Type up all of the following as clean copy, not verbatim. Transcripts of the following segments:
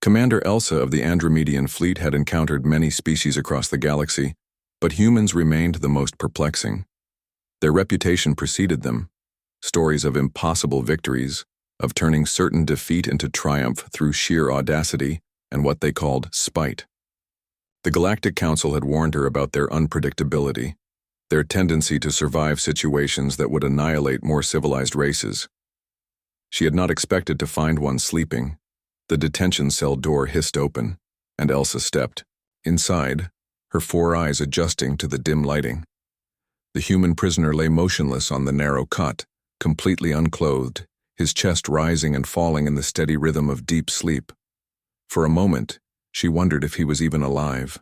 Commander Elsa of the Andromedian fleet had encountered many species across the galaxy, but humans remained the most perplexing. Their reputation preceded them, stories of impossible victories, of turning certain defeat into triumph through sheer audacity and what they called spite. The Galactic Council had warned her about their unpredictability, their tendency to survive situations that would annihilate more civilized races. She had not expected to find one sleeping. The detention cell door hissed open, and Elsa stepped. Inside, her four eyes adjusting to the dim lighting. The human prisoner lay motionless on the narrow cot, completely unclothed, his chest rising and falling in the steady rhythm of deep sleep. For a moment, she wondered if he was even alive.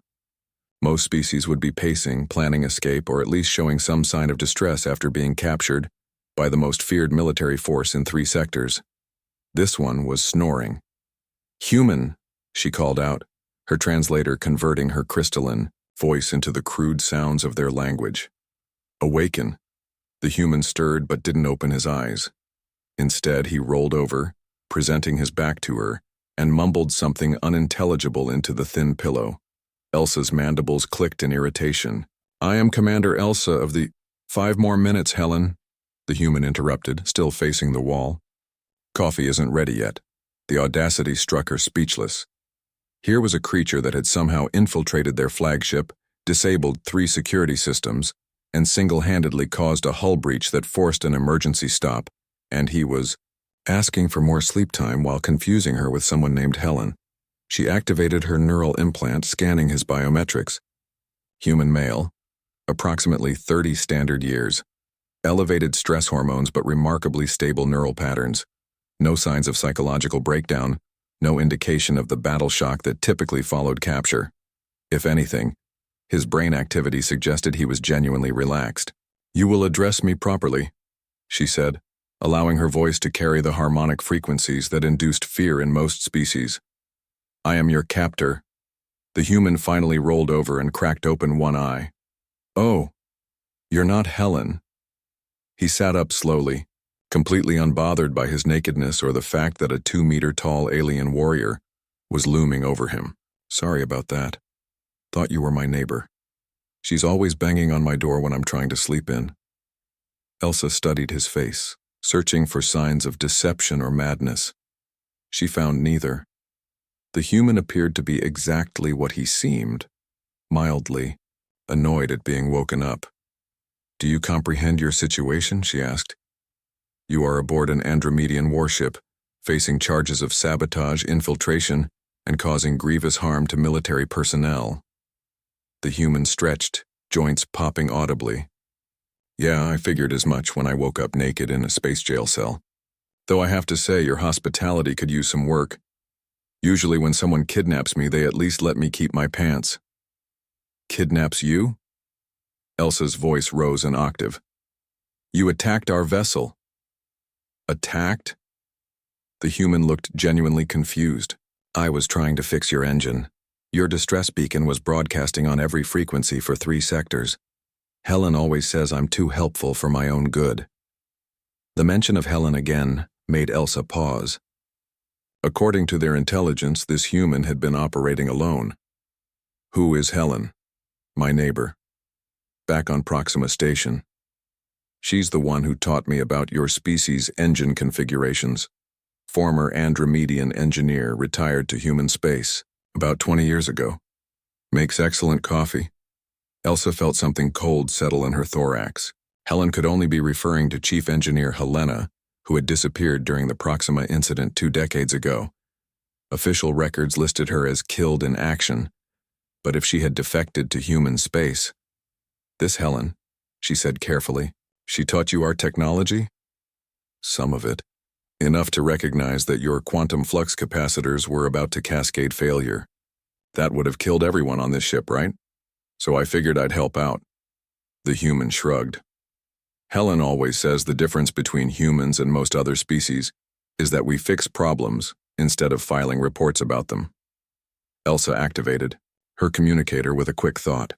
Most species would be pacing, planning escape, or at least showing some sign of distress after being captured by the most feared military force in 3 sectors. This one was snoring. "Human," she called out, her translator converting her crystalline voice into the crude sounds of their language. "Awaken." The human stirred but didn't open his eyes. Instead, he rolled over, presenting his back to her, and mumbled something unintelligible into the thin pillow. Elsa's mandibles clicked in irritation. "I am Commander Elsa of the—" "5 more minutes, Helen," the human interrupted, still facing the wall. "Coffee isn't ready yet." The audacity struck her speechless. Here was a creature that had somehow infiltrated their flagship, disabled 3 security systems, and single-handedly caused a hull breach that forced an emergency stop, and he was asking for more sleep time while confusing her with someone named Helen. She activated her neural implant, scanning his biometrics. Human male, approximately 30 standard years. Elevated stress hormones but remarkably stable neural patterns. No signs of psychological breakdown, no indication of the battle shock that typically followed capture. If anything, his brain activity suggested he was genuinely relaxed. "You will address me properly," she said, allowing her voice to carry the harmonic frequencies that induced fear in most species. "I am your captor." The human finally rolled over and cracked open one eye. "Oh, you're not Helen." He sat up slowly, completely unbothered by his nakedness or the fact that a 2-meter-tall alien warrior was looming over him. "Sorry about that. Thought you were my neighbor. She's always banging on my door when I'm trying to sleep in." Elsa studied his face, searching for signs of deception or madness. She found neither. The human appeared to be exactly what he seemed, mildly annoyed at being woken up. "Do you comprehend your situation?" she asked. "You are aboard an Andromedian warship, facing charges of sabotage, infiltration, and causing grievous harm to military personnel." The human stretched, joints popping audibly. "Yeah, I figured as much when I woke up naked in a space jail cell. Though I have to say your hospitality could use some work. Usually when someone kidnaps me, they at least let me keep my pants." "Kidnaps you?" Elsa's voice rose an octave. "You attacked our vessel." "Attacked?" The human looked genuinely confused. "I was trying to fix your engine. Your distress beacon was broadcasting on every frequency for 3 sectors. Helen always says I'm too helpful for my own good." The mention of Helen again made Elsa pause. According to their intelligence, this human had been operating alone. "Who is Helen?" "My neighbor. Back on Proxima Station. She's the one who taught me about your species' engine configurations. Former Andromedian engineer, retired to human space about 20 years ago. Makes excellent coffee." Elsa felt something cold settle in her thorax. Helen could only be referring to Chief Engineer Helena, who had disappeared during the Proxima incident 2 decades ago. Official records listed her as killed in action, but if she had defected to human space— "This Helen," she said carefully, "she taught you our technology?" "Some of it. Enough to recognize that your quantum flux capacitors were about to cascade failure. That would have killed everyone on this ship, right? So I figured I'd help out." The human shrugged. "Helen always says the difference between humans and most other species is that we fix problems instead of filing reports about them." Elsa activated her communicator with a quick thought.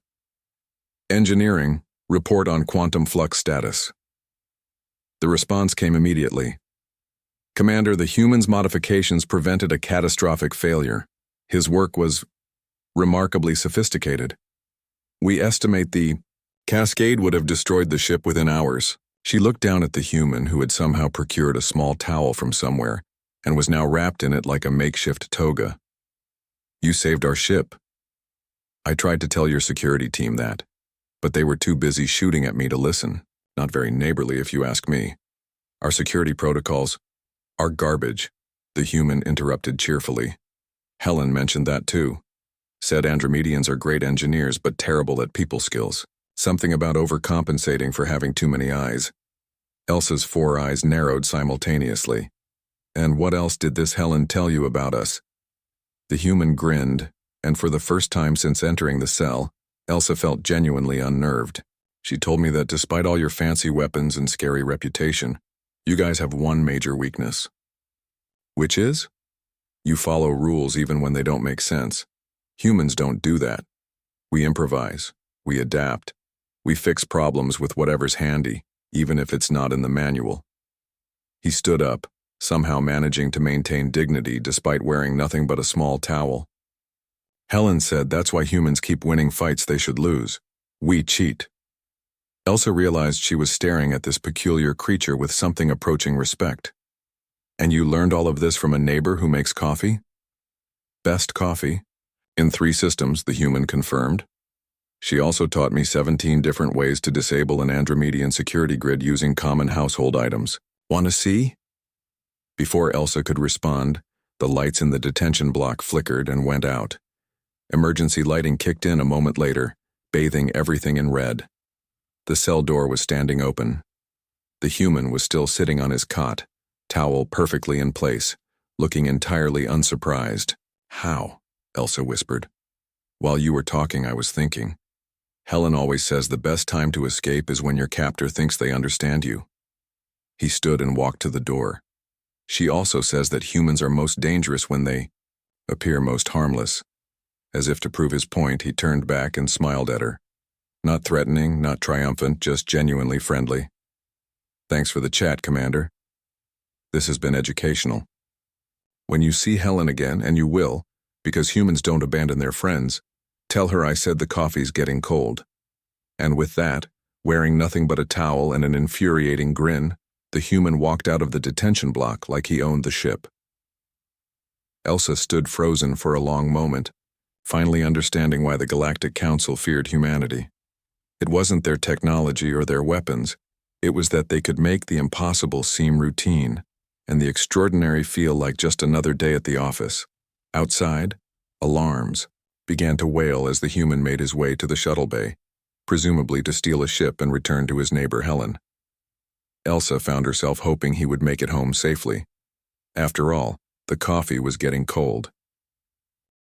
"Engineering, report on quantum flux status." The response came immediately. "Commander, the human's modifications prevented a catastrophic failure. His work was remarkably sophisticated. We estimate the cascade would have destroyed the ship within hours. She looked down at the human who had somehow procured a small towel from somewhere and was now wrapped in it like a makeshift toga. You saved our ship. I tried to tell your security team that, but they were too busy shooting at me to listen. Not very neighborly, if you ask me. Our security protocols are garbage, the human interrupted cheerfully. Helen mentioned that too. Said Andromedians are great engineers but terrible at people skills. Something about overcompensating for having too many eyes. Elsa's 4 eyes narrowed simultaneously. And what else did this Helen tell you about us? The human grinned, and for the first time since entering the cell, Elsa felt genuinely unnerved. She told me that despite all your fancy weapons and scary reputation, you guys have one major weakness. Which is? You follow rules even when they don't make sense. Humans don't do that. We improvise. We adapt. We fix problems with whatever's handy, even if it's not in the manual. He stood up, somehow managing to maintain dignity despite wearing nothing but a small towel. Helen said that's why humans keep winning fights they should lose. We cheat. Elsa realized she was staring at this peculiar creature with something approaching respect. And you learned all of this from a neighbor who makes coffee? Best coffee. In 3 systems, the human confirmed. She also taught me 17 different ways to disable an Andromedian security grid using common household items. Want to see? Before Elsa could respond, the lights in the detention block flickered and went out. Emergency lighting kicked in a moment later, bathing everything in red. The cell door was standing open. The human was still sitting on his cot, towel perfectly in place, looking entirely unsurprised. How? Elsa whispered. While you were talking, I was thinking. Helen always says the best time to escape is when your captor thinks they understand you. He stood and walked to the door. She also says that humans are most dangerous when they appear most harmless. As if to prove his point, he turned back and smiled at her. Not threatening, not triumphant, just genuinely friendly. Thanks for the chat, Commander. This has been educational. When you see Helen again, and you will, because humans don't abandon their friends, tell her I said the coffee's getting cold. And with that, wearing nothing but a towel and an infuriating grin, the human walked out of the detention block like he owned the ship. Elsa stood frozen for a long moment, finally understanding why the Galactic Council feared humanity. It wasn't their technology or their weapons, it was that they could make the impossible seem routine, and the extraordinary feel like just another day at the office. Outside, alarms began to wail as the human made his way to the shuttle bay, presumably to steal a ship and return to his neighbor Helen. Elsa found herself hoping he would make it home safely. After all, the coffee was getting cold.